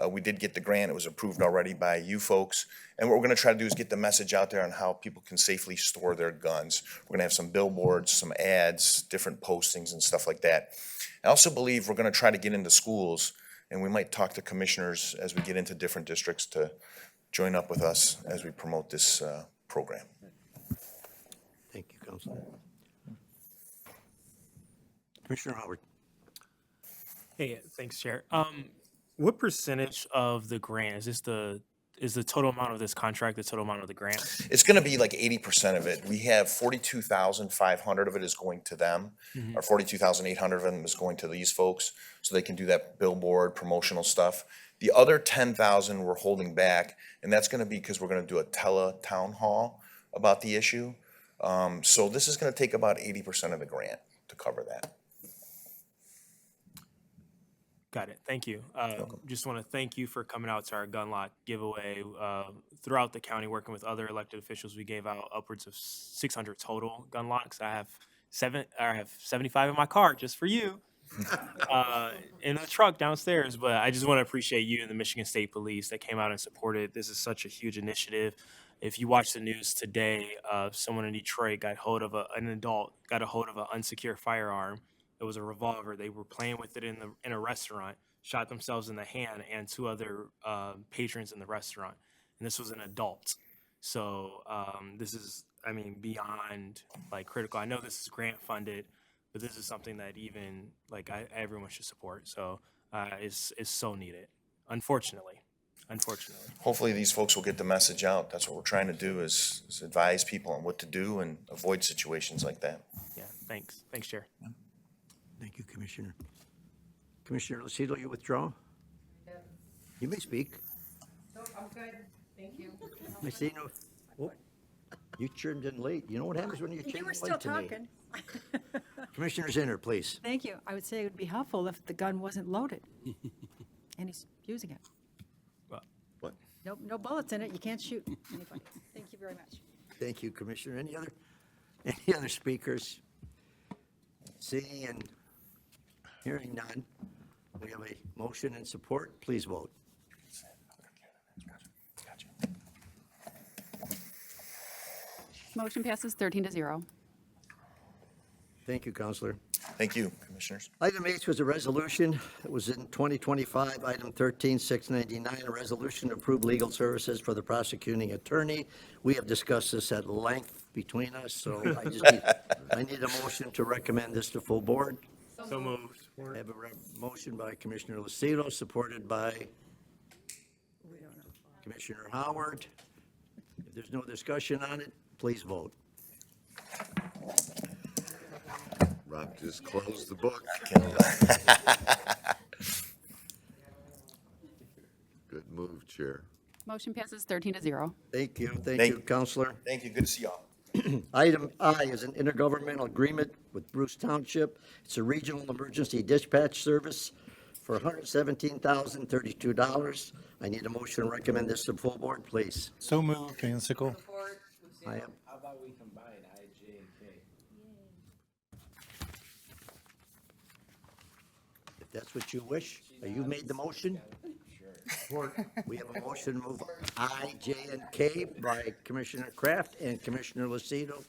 We did get the grant. It was approved already by you folks. And what we're going to try to do is get the message out there on how people can safely store their guns. We're going to have some billboards, some ads, different postings and stuff like that. I also believe we're going to try to get into schools, and we might talk to commissioners as we get into different districts to join up with us as we promote this program. Thank you, Counselor. Commissioner Howard. Hey, thanks, Chair. What percentage of the grant is the total amount of this contract, the total amount of the grant? It's going to be like 80% of it. We have 42,500 of it is going to them, or 42,800 of them is going to these folks, so they can do that billboard promotional stuff. The other 10,000 we're holding back, and that's going to be because we're going to do a tele-town hall about the issue. So this is going to take about 80% of the grant to cover that. Got it. Thank you. Just want to thank you for coming out to our gun lot giveaway. Throughout the county, working with other elected officials, we gave out upwards of 600 total gun locks. I have 75 in my car just for you, in the truck downstairs. But I just want to appreciate you and the Michigan State Police that came out and supported. This is such a huge initiative. If you watch the news today, someone in Detroit got hold of an adult got a hold of an unsecured firearm. It was a revolver. They were playing with it in a restaurant, shot themselves in the hand and 2 other patrons in the restaurant. And this was an adult. So this is, I mean, beyond like critical. I know this is grant funded, but this is something that even like everyone should support. So it's so needed, unfortunately. Hopefully these folks will get the message out. That's what we're trying to do is advise people on what to do and avoid situations like that. Yeah, thanks. Thanks, Chair. Thank you, Commissioner. Commissioner Lucido, you withdraw? You may speak. No, I'm good. Thank you. I see no, oh, you turned in late. You know what happens when you You turn were in still late to me? talking. Commissioner Zinner, please. Thank you. I would say it would be helpful if the gun wasn't loaded and he's using it. What? No bullets in it. You can't shoot anybody. Thank you very much. Thank you, Commissioner. Any other speakers? Seeing and hearing none, we have a motion and support. Please vote. Motion passes 13-0. Thank you, Counselor. Thank you, Commissioners. Item H was a resolution that was in 2025, item 13699, a resolution to approve legal services for the prosecuting attorney. We have discussed this at length between us, so I just need I need a motion to recommend this to full board. So moved. I have a motion by Commissioner Lucido, supported by Commissioner Howard. If there's no discussion on it, please vote. Rob just closed the book. Good move, Chair. Motion passes 13-0. Thank you, thank Thank you, you. Counselor. Thank you, good to see y'all. Item I is an intergovernmental agreement with Bruce Township. It's a regional emergency dispatch service for $117,032. I need a motion to recommend this to full board, please. So moved, Van Sickle. I am. How about we combine I, J, and K? If that's what you wish. You made the motion? Sure. We have a motion to move I, J, and K by Commissioner Kraft, and Commissioner Lucido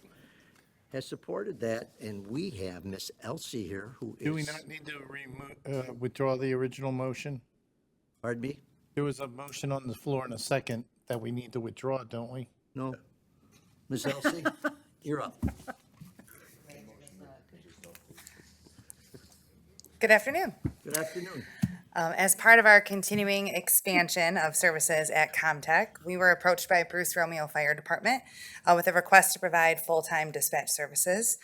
has supported that. And we have Miss Elsie here, who is. Do we not need to withdraw the original motion? Pardon me? There was a motion on the floor in a second that we need to withdraw, don't we? No. Miss Elsie, you're up. Good afternoon. Good afternoon. As part of our continuing expansion of services at Comtech, we were approached by Bruce Romeo Fire Department with a request to provide full-time dispatch services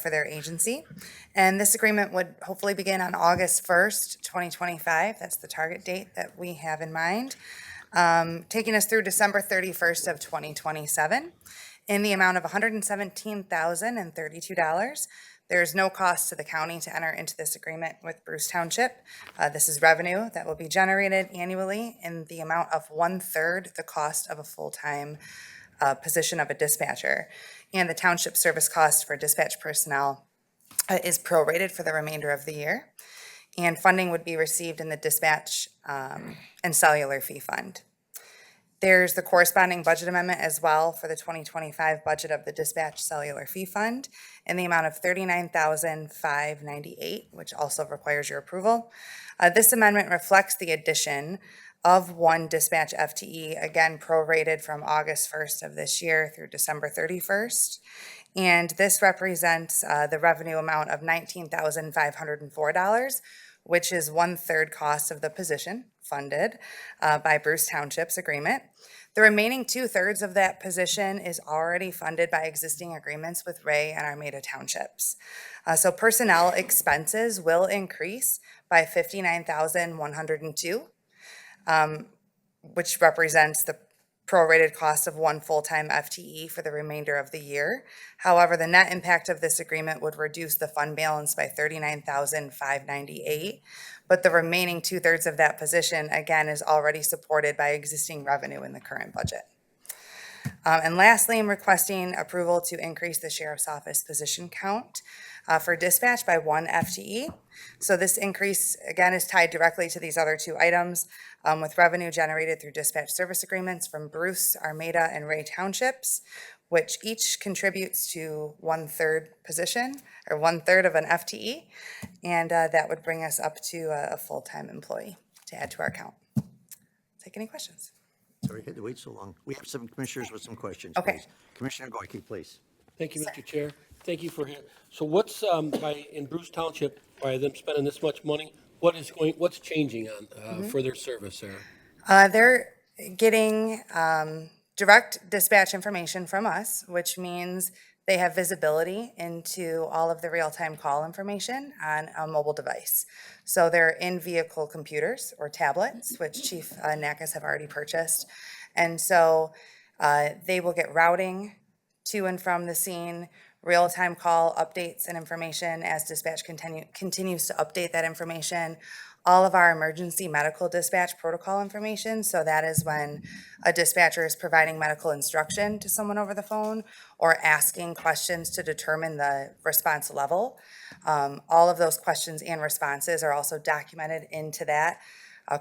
for their agency. And this agreement would hopefully begin on August 1st, 2025. That's the target date that we have in mind, taking us through December 31st of 2027 in the amount of $117,032. There's no cost to the county to enter into this agreement with Bruce Township. This is revenue that will be generated annually in the amount of 1/3 the cost of a full-time position of a dispatcher. And the township service cost for dispatch personnel is prorated for the remainder of the year. And funding would be received in the dispatch and cellular fee fund. There's the corresponding budget amendment as well for the 2025 budget of the dispatch cellular fee fund in the amount of $39,598, which also requires your approval. This amendment reflects the addition of one dispatch FTE, again prorated from August 1st of this year through December 31st. And this represents the revenue amount of $19,504, which is 1/3 cost of the position funded by Bruce Township's agreement. The remaining 2/3 of that position is already funded by existing agreements with Ray and Armada Townships. So personnel expenses will increase by $59,102, which represents the prorated cost of one full-time FTE for the remainder of the year. However, the net impact of this agreement would reduce the fund balance by $39,598, but the remaining 2/3 of that position, again, is already supported by existing revenue in the current budget. And lastly, I'm requesting approval to increase the sheriff's office position count for dispatch by 1 FTE. So this increase, again, is tied directly to these other two items with revenue generated through dispatch service agreements from Bruce, Armada, and Ray Townships, which each contributes to 1/3 position, or 1/3 of an FTE. And that would bring us up to a full-time employee to add to our count. Take any questions? Sorry, had to wait so long. We have some commissioners with some questions, Okay. please. Commissioner Goyke, please. Thank you, Mr. Chair. Thank you for, so what's, in Bruce Township, by them spending this much money, what's changing on, for their service there? They're getting direct dispatch information from us, which means they have visibility into all of the real-time call information on a mobile device. So they're in-vehicle computers or tablets, which Chief Nakas have already purchased. And so they will get routing to and from the scene, real-time call updates and information as dispatch continues to update that information. All of our emergency medical dispatch protocol information. So that is when a dispatcher is providing medical instruction to someone over the phone or asking questions to determine the response level. All of those questions and responses are also documented into that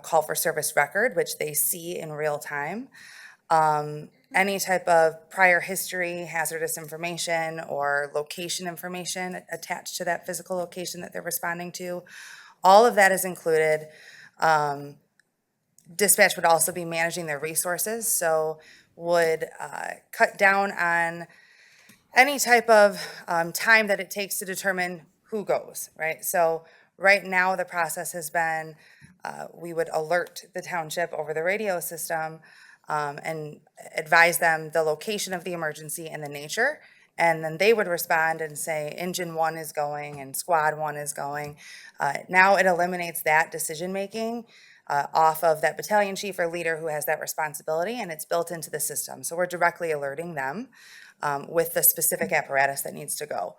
call for service record, which they see in real time. Any type of prior history, hazardous information, or location information attached to that physical location that they're responding to, all of that is included. Dispatch would also be managing their resources, so would cut down on any type of time that it takes to determine who goes, right? So right now, the process has been, we would alert the township over the radio system and advise them the location of the emergency and the nature. And then they would respond and say, engine 1 is going and squad 1 is going. Now it eliminates that decision-making off of that battalion chief or leader who has that responsibility, and it's built into the system. So we're directly alerting them with the specific apparatus that needs to go.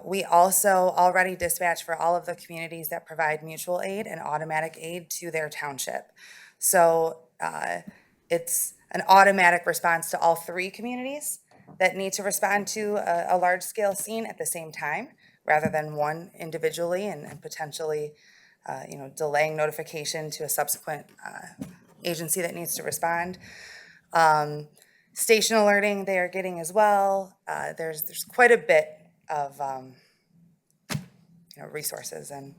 We also already dispatch for all of the communities that provide mutual aid and automatic aid to their township. So it's an automatic response to all 3 communities that need to respond to a large-scale scene at the same time, rather than one individually and potentially delaying notification to a subsequent agency that needs to respond. Station alerting they are getting as well. There's quite a bit of resources and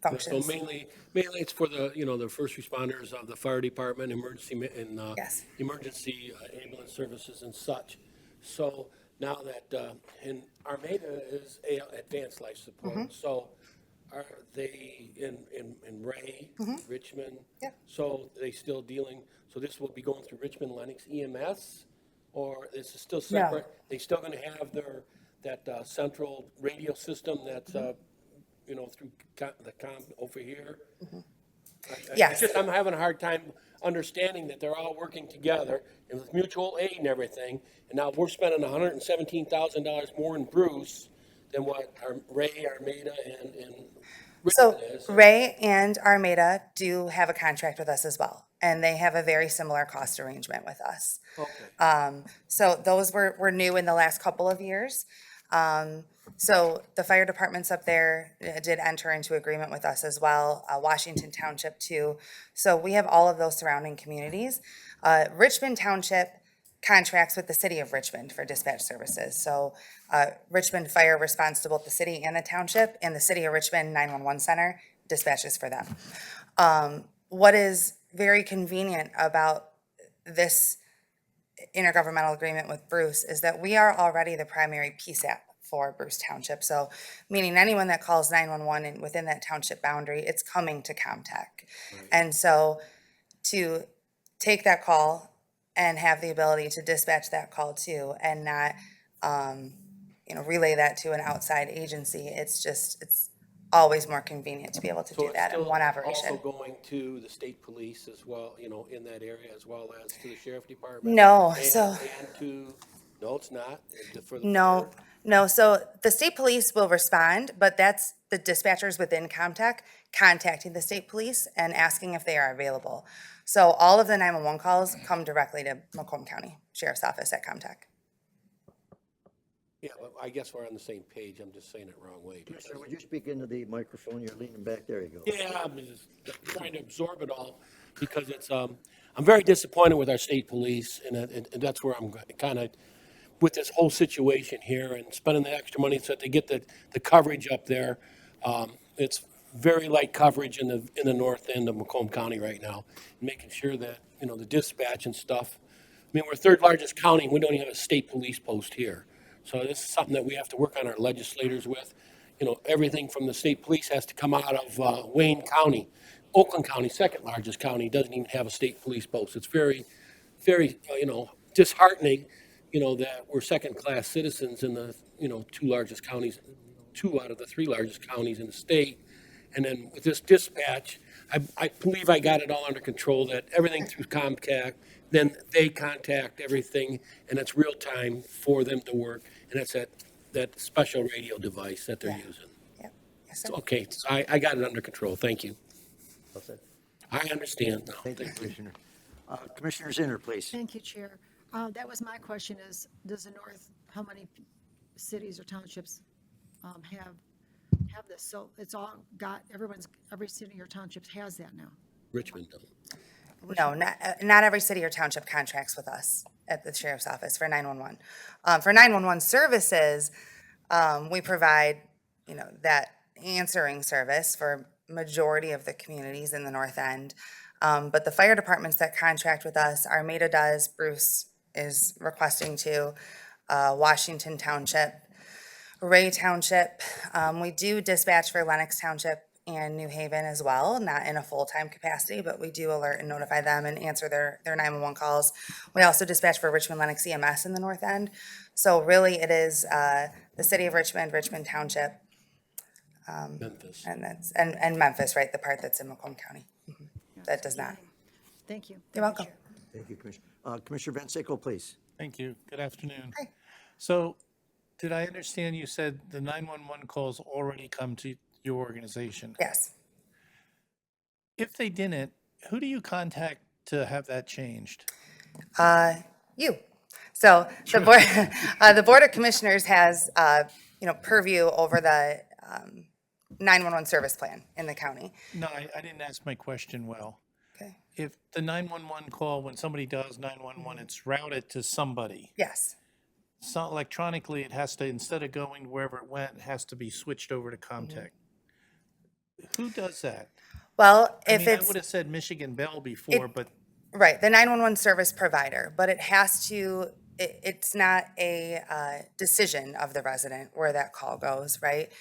functions. So mainly it's for the, the first responders of the fire department, emergency and Yes. emergency ambulance services and such. So now that, and Armada is advanced life support. Mhm. So are they in Ray, Richmond? Yeah. So they still dealing, so this will be going through Richmond Lennox EMS, or this is still separate? They still gonna have that central radio system that's, through the com over here? Yes. I'm having a hard time understanding that they're all working together and with mutual aid and everything. And now we're spending $117,000 more in Bruce than what our Ray, Armada, and So Richmond is. Ray and Armada do have a contract with us as well, and they have a very similar cost arrangement with us. Okay. So those were new in the last couple of years. So the fire departments up there did enter into agreement with us as well, Washington Township too. So we have all of those surrounding communities. Richmond Township contracts with the city of Richmond for dispatch services. So Richmond Fire responds to both the city and the township, and the city of Richmond 911 Center dispatches for them. What is very convenient about this intergovernmental agreement with Bruce is that we are already the primary PSAP for Bruce Township. So meaning anyone that calls 911 and within that township boundary, it's coming to Comtech. And so to take that call and have the ability to dispatch that call too, and not, relay that to an outside agency, it's always more convenient to be able to do that in one operation. Also going to the state police as well, in that area, as well as to the sheriff department? No, No, it's not? For the No, no. So the state police will respond, but that's the dispatchers within Comtech contacting the state police and asking if they are available. So all of the 911 calls come directly to Macomb County Sheriff's Office at Comtech. Yeah, well, I guess we're on the same page. I'm just saying it wrong way. Commissioner, would you speak into the microphone? You're leaning back. There you go. Yeah, I'm just trying to absorb it all because it's, I'm very disappointed with our state police, and that's where I'm kind of with this whole situation here and spending the extra money so that they get the coverage up there. It's very light coverage in the north end of Macomb County right now, making sure that, the dispatch and stuff. I mean, we're third largest county, and we don't even have a state police post here. So this is something that we have to work on our legislators with. Everything from the state police has to come out of Wayne County. Oakland County, second largest county, doesn't even have a state police post. It's very, very, disheartening, that we're second-class citizens in the, 2 largest counties, 2 out of the 3 largest counties in the state. And then with this dispatch, I believe I got it all under control, that everything through Comcast, then they contact everything, and it's real time for them to work. And that's that special radio device that they're using. Yep. Yes, sir. Okay, so I got it under control. Thank you. That's it. I understand now. Thank you, Commissioner. Commissioner Zinner, please. Thank you, Chair. That was my question is, does the North, how many cities or townships have this? So it's all got, every city or townships has that now. Richmond don't. No, not every city or township contracts with us at the sheriff's office for 911. For 911 services, we provide, that answering service for majority of the communities in the north end. But the fire departments that contract with us, Armada does, Bruce is requesting to. Washington Township, Ray Township. We do dispatch for Lenox Township and New Haven as well, not in a full-time capacity, but we do alert and notify them and answer their 911 calls. We also dispatch for Richmond Lenox EMS in the north end. So really it is the city of Richmond, Richmond Township, Memphis. and Memphis, right, the part that's in Macomb County. That does not. Thank you. You're welcome. Thank you, Commissioner. Commissioner Van Sickle, please. Thank you. Good afternoon. Hi. So, did I understand you said the 911 calls already come to your organization? Yes. If they didn't, who do you contact to have that changed? You. So the Board of Commissioners has, purview over the 911 service plan in the county. No, I didn't ask my question well. Okay. If the 911 call, when somebody dials 911, it's routed to somebody. Yes. So electronically, it has to, instead of going wherever it went, it has to be switched over to Comtech. Who does that? Well, I if mean, it's. I would have said Michigan Bell before, but Right, the 911 service provider, but it has to, it's not a decision of the resident where that call goes, right?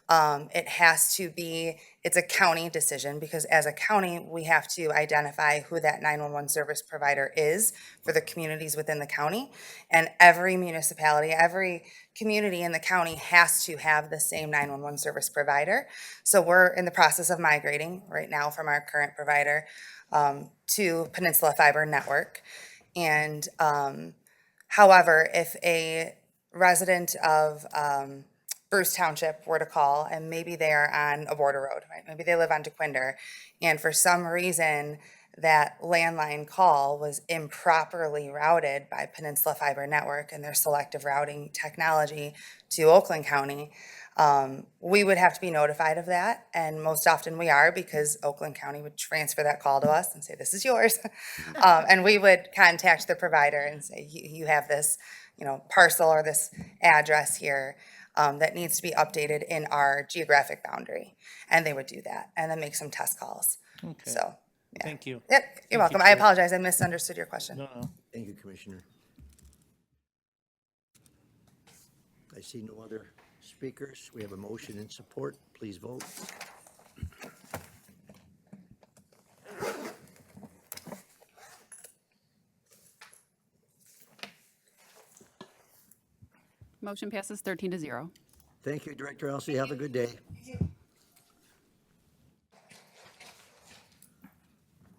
It has to be, it's a county decision, because as a county, we have to identify who that 911 service provider is for the communities within the county. And every municipality, every community in the county has to have the same 911 service provider. So we're in the process of migrating right now from our current provider to Peninsula Fiber Network. And however, if a resident of Bruce Township were to call, and maybe they are on a border road, right? Maybe they live on DeQuinder, and for some reason that landline call was improperly routed by Peninsula Fiber Network and their selective routing technology to Oakland County, we would have to be notified of that, and most often we are, because Oakland County would transfer that call to us and say, this is yours. And we would contact the provider and say, you have this, parcel or this address here that needs to be updated in our geographic boundary. And they would do that and then make some test calls. Okay. So, yeah. Thank you. Yep, you're welcome. I apologize, I misunderstood your question. No. Thank you, Commissioner. I see no other speakers. We have a motion in support. Please vote. Motion passes 13-0. Thank you, Director Elsie. Have a good day.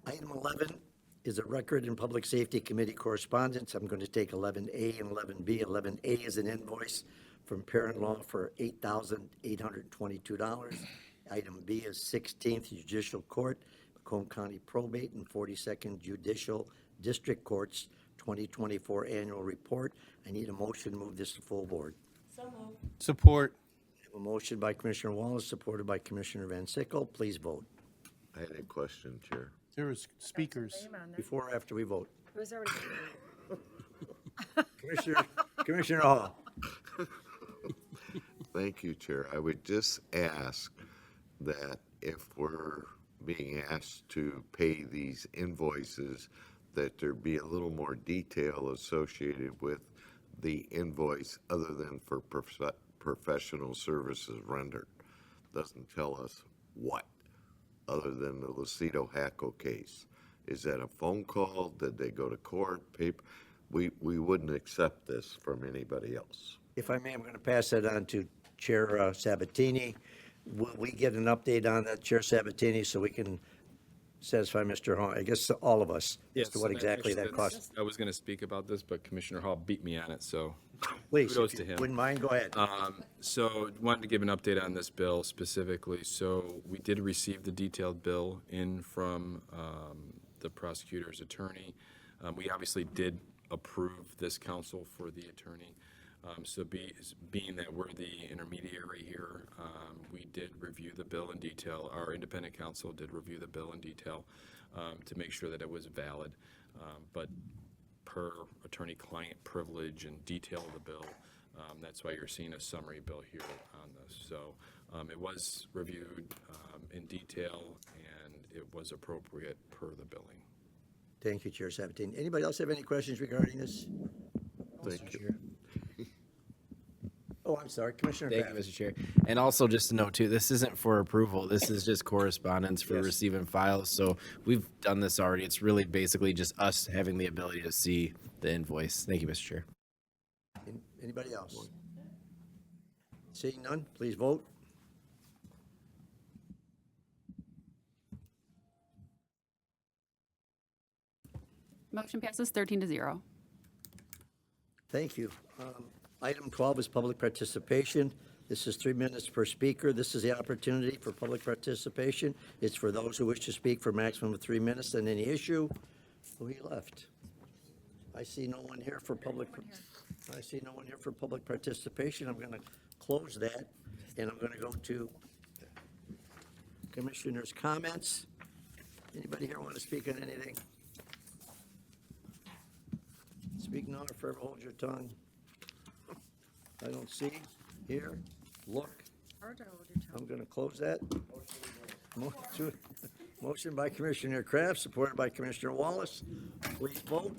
Item 11 is a Record and Public Safety Committee correspondence. I'm going to take 11A and 11B. 11A is an invoice from Parent Law for $8,822. Item B is 16th Judicial Court, Macomb County Probate and 42nd Judicial District Courts 2024 Annual Report. I need a motion to move this to full board. Support. I have a motion by Commissioner Wallace, supported by Commissioner Van Sickle. Please vote. I had a question, Chair. There was speakers. Before or after we vote? It was already. Commissioner Hall. Thank you, Chair. I would just ask that if we're being asked to pay these invoices, that there be a little more detail associated with the invoice other than for professional services rendered. Doesn't tell us what, other than the Lucido Hackle case. Is that a phone call? Did they go to court? Paper? We wouldn't accept this from anybody else. If I may, I'm going to pass that on to Chair Sabatini. Will we get an update on that, Chair Sabatini, so we can satisfy Mr. Hall, I guess all of us, as to what exactly that costs? I was going to speak about this, but Commissioner Hall beat me on it, so Please, kudos if to you him. wouldn't mind, go ahead. So wanted to give an update on this bill specifically. So we did receive the detailed bill in from the prosecutor's attorney. We obviously did approve this counsel for the attorney. Being that we're the intermediary here, we did review the bill in detail. Our independent counsel did review the bill in detail to make sure that it was valid. But per attorney-client privilege and detail of the bill, that's why you're seeing a summary bill here on this. So it was reviewed in detail, and it was appropriate per the billing. Thank you, Chair Sabatini. Anybody else have any questions regarding this? Thank you. Oh, I'm sorry, Commissioner Thank you, Kraft. Mr. Chair. And also just to note too, this isn't for approval. This is just correspondence for Yes. receiving files. So we've done this already. It's really basically just us having the ability to see the invoice. Thank you, Mr. Chair. Anybody else? Seeing none, please vote. Motion passes 13-0. Thank you. Item 12 is public participation. This is 3 minutes per speaker. This is the opportunity for public participation. It's for those who wish to speak for a maximum of 3 minutes on any issue. Oh, he left. I see no one here for public. I see no one here for public participation. I'm going to close that, and I'm going to go to commissioners' comments. Anybody here want to speak on anything? Speak now or forever hold your tongue. I don't see, hear, look. Hard to hold your tongue. I'm going to close that. Motion by Commissioner Kraft, supported by Commissioner Wallace. Please vote.